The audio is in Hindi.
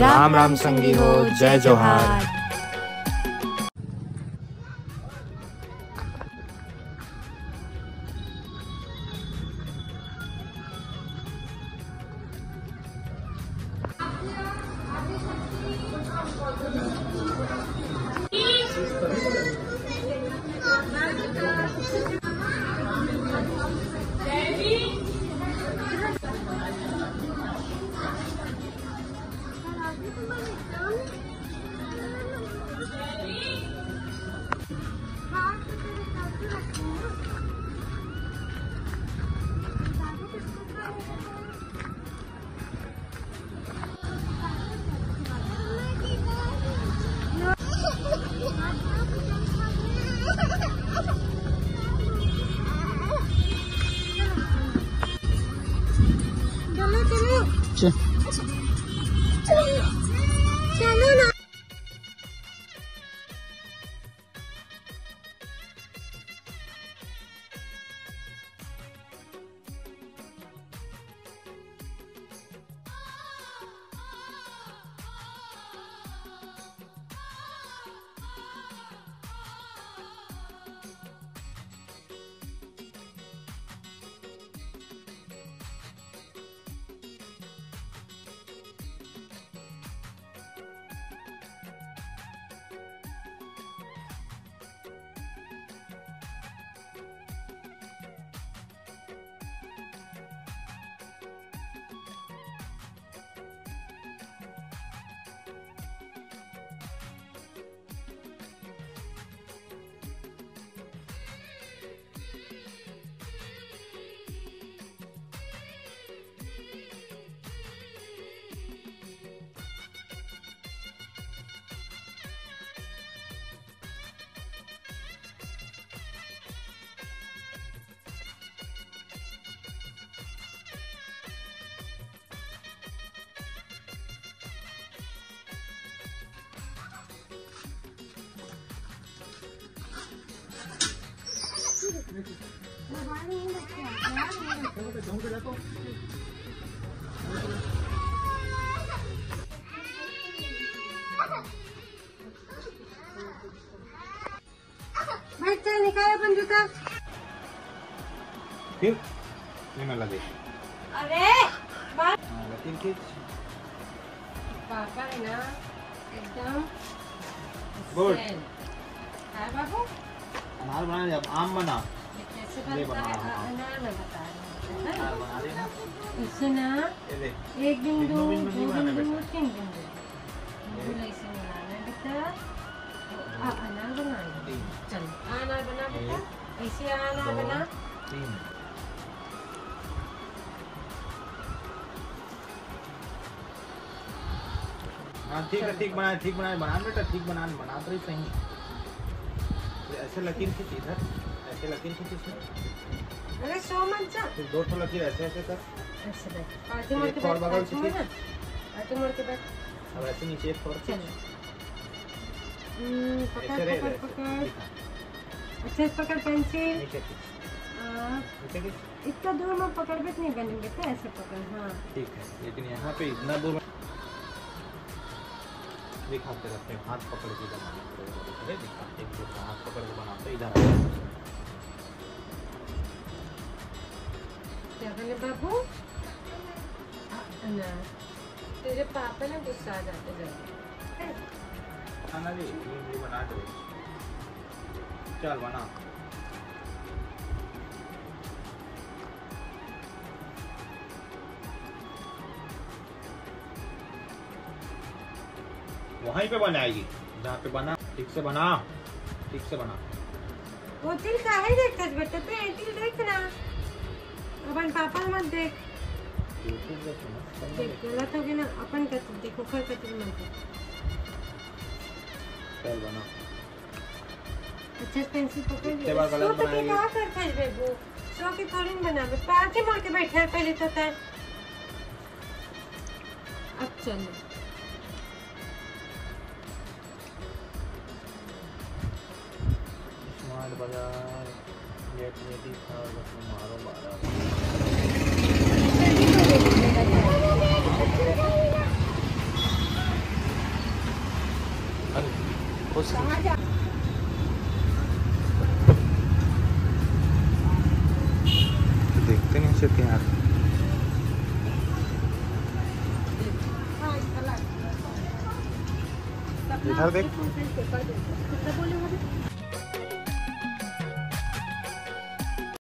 राम राम संगी हो, जय जोहार। चलो ना। भाई निकाल अपन जूता। फिर नहीं मैं लगे। अरे लेकिन खींच। पापा है ना एकदम गुड। है बाबू। अनार बना जब आम बना। कैसे बनता है अनार में बता रहे हैं। बना देना। इससे ना एक बिंदु, दो बिंदु, तीन बिंदु ऐसे मिलाना है बेटा। अनार बनाना। चलो अनार बना बेटा। ऐसे अनार बना। हाँ ठीक है, ठीक बना बेटा, ठीक बना तो ही सही। ऐसे लकीर खींच इधर, ऐसे लकीर खींच इसमें। अरे सो मत जा। फिर दो ठो लकीर ऐसे ऐसे कर। ऐसे बैठ। आगे मुड़ के बैठ। बगल से खींच। आगे मुड़ के बैठ। अब ऐसे नीचे एक और खींच। पकड़। अच्छे से पकड़ पेंसिल। नीचे खींच। इतना दूर में पकड़ भी नहीं बनेंगे तो ऐसे पकड़। हाँ ठीक है, लेकिन यहाँ पे इतना दूर दिखाते रहते हैं, हाथ पकड़ के बनाना। दिखाते हैं हाथ पकड़ के बनाते इधर। क्या बने बाबू? ना तेरे पापा ने गुस्सा आ जाते जल्दी। खाना भी बना दो। चल बना। वहीं पे बनाएगी जहाँ पे बना। ठीक से बना, ठीक से बना। वो तिल काहे देखत बेटा? तो ये तिल देखना। अपन पापा मत देख। देख गलत हो गया ना। अपन का देखो खर का तिल मत देख। चल बना। अच्छे से पेंसिल पकड़ ले। बार गलत तो बनाएगी। क्या करता है बेबू? सो के थोड़ी न बनावे। पैर के मोड़ के बैठे है पहले तो तय। अब चलो। स्मार्ट बाजार ये था मारो 12। अरे खुश देखते नहीं सकते यार। इधर देख।